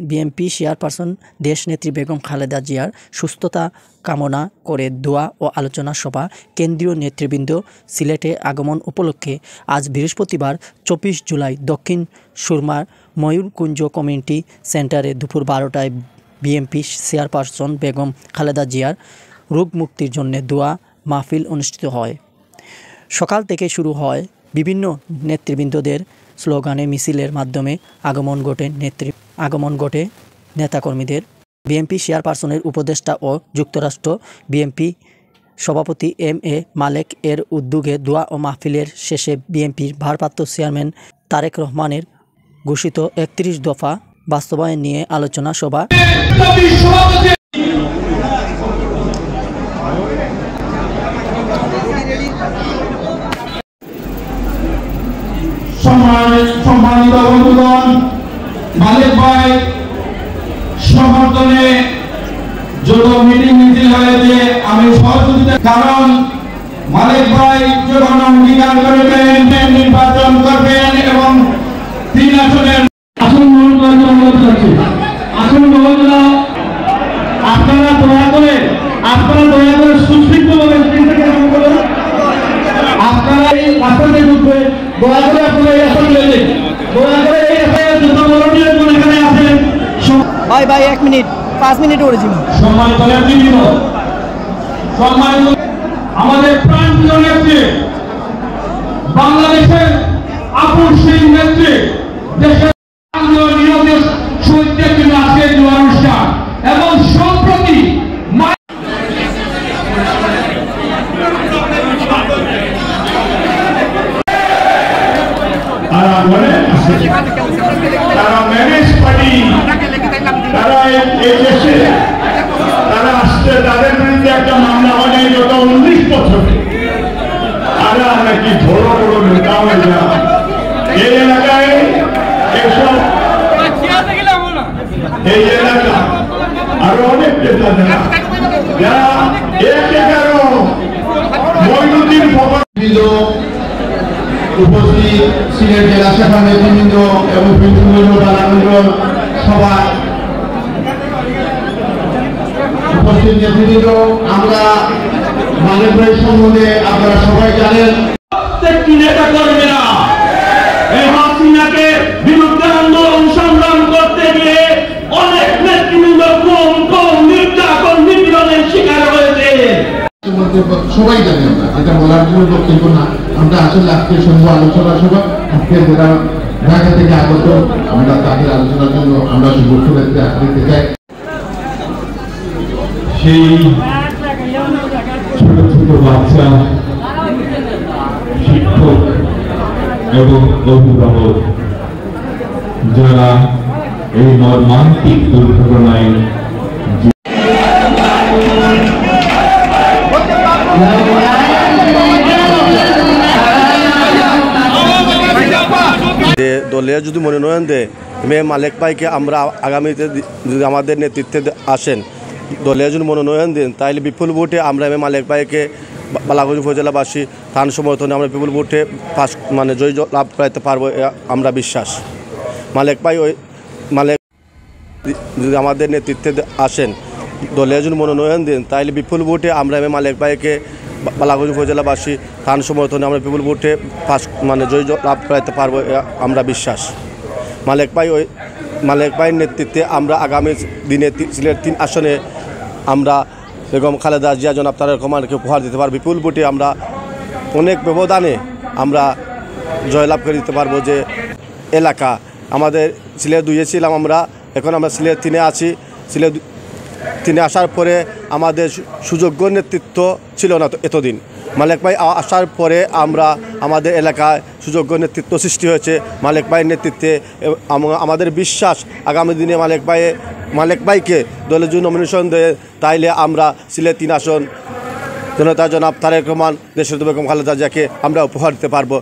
BNP chairperson দেশনেত্রী বেগম খালেদা জিয়ার সুস্থতা কামনা করে দোয়া ও আলোচনা সভা কেন্দ্রীয় নেতৃবৃন্দ সিলেটে আগমন উপলক্ষে আজ বৃহস্পতিবার ২৪ জুলাই দক্ষিণ সুরমার ময়ূরকুঞ্জ কমিউনিটি সেন্টারে দুপুর ১২টায় বিএনপি চেয়ারপারসন বেগম খালেদা জিয়ার রোগ মুক্তির জন্য দোয়া মাহফিল অনুষ্ঠিত হয়। সকাল থেকে শুরু হয় বিভিন্ন নেতৃবৃন্দদের স্লোগানে মিছিলের মাধ্যমে আগমন ঘটে নেতাকর্মীদের। বিএনপি চেয়ারপারসনের উপদেষ্টা ও যুক্তরাষ্ট্র বিএনপি সভাপতি এম.এ. মালেক এর উদ্যোগে দোয়া ও মাহফিলের শেষে বিএনপির ভারপ্রাপ্ত চেয়ারম্যান তারেক রহমানের ঘোষিত ৩১ দফা বাস্তবায়ন নিয়ে আলোচনা সভা সম্মানিত বন্ধুগণ, মালেক ভাই সমর্থনে যত মিটিং মিছিল হয়েছে আমি সহযোগিতা, কারণ মালেক ভাই যখন অঙ্গীকার করবেন নির্বাচন করবেন এবং ৩ আসনের আসন গ্রহণ করার অনুরোধ করছি। আসন গ্রহণ আপনারা দয়া করে সুশৃঙ্খলভাবে আপনারা এই আসনে ঢুকবে, দয়া করে আপনারা এই আসন নিয়ে দয়া করে এই যত ভলান্টিয়ার এখানে আছেন ভাই ১ মিনিট ৫ মিনিট করেছি। সম্মানিত নেতৃবৃন্দ, সম্মানিত আমাদের প্রাণপ্রিয় নেত্রী, বাংলাদেশের আপসহীন নেত্রী, দেশের নিয়োগের শহীদদের জন্য আজকের যে অনুষ্ঠান এবং সম্প্রতি তারা ম্যানেজ পার্টি, তারা এই দেশে তারা আসছে, তাদের বিরুদ্ধে একটা মামলা হয় গত 19 বছরে। তারা নাকি বড় বড় নেতা হয়ে যায় এই এলাকায়, এসব এই এলাকা আরো অনেক নেতা যারা মঈনুদ্দিন উপস্থিত সিলেট জেলা শাখা নেতৃবৃন্দ এবং সভা উপস্থিত নেতৃবৃন্দ, আমরা মালেক ভাই সম্বন্ধে আপনারা সবাই জানেন। প্রত্যেকটি নেতা কর্মীরা এই হাসিনাকে বিরুদ্ধে আন্দোলন সংগ্রাম করতে গিয়ে অনেক নেতৃবৃন্দ নির্যাতন নিপীড়নের শিকার হয়েছে। সবাই জানি আমরা, এটা বলার জন্য বক্তব্য না। আমরা আসলে আজকে শুনবো আলোচনা সভা, আজকে যারা ঢাকা থেকে আগত আমরা তাদের আলোচনার জন্য আমরা সুযোগ দিতে চাই। সেই ছোট ছোট বাচ্চা, শিক্ষক এবং অভিভাবক যারা এই মর্মান্তিক দুর্ঘটনায় দলীয় যদি মনোনয়ন দেয় মালেক ভাইকে, আমরা আগামীতে যদি আমাদের নেতৃত্বে আসেন, দলীয় যদি মনোনয়ন দেন তাহলে বিপুল ভোটে আমরা মালেক ভাইকে বালাগঞ্জ উপজেলাবাসী তার সমর্থনে আমরা বিপুল ভোটে জয় লাভ করাতে পারবো আমরা বিশ্বাস। মালেক যদি আমাদের নেতৃত্বে আসেন, দলীয় যদি মনোনয়ন দেন তাহলে বিপুল ভোটে আমরা মালেক ভাইকে বালাগঞ্জ উপজেলাবাসী তার সমর্থনে আমরা বিপুল ভোটে জয় লাভ করাতে পারবো আমরা বিশ্বাস। মালেক ভাইয়ের নেতৃত্বে আমরা আগামী দিনে সিলেট ৩ আসনে আমরা বেগম খালেদা জিয়া জনাব তারেক রহমানকে উপহার দিতে পারবো। বিপুল ভোটে আমরা অনেক ব্যবধানে আমরা জয়লাভ করে দিতে পারবো। যে এলাকা আমাদের সিলেট 2-এ ছিলাম আমরা, এখন আমরা সিলেট 3-এ আছি। সিলেট 3-এ আসার পরে আমাদের সুযোগ্য নেতৃত্ব ছিল না এতদিন। মালেক ভাই আসার পরে আমাদের এলাকায় সুযোগ্য নেতৃত্ব সৃষ্টি হয়েছে মালেক ভাইয়ের নেতৃত্বে। আমাদের বিশ্বাস আগামী দিনে মালেক ভাইকে দলের জন্য নমিনেশন দেয় তাইলে আমরা সিলেট 3 আসন জনতা জনাব তারেক রহমান দেশনেত্রী বেগম খালেদা জিয়াকে আমরা উপহার দিতে পারবো।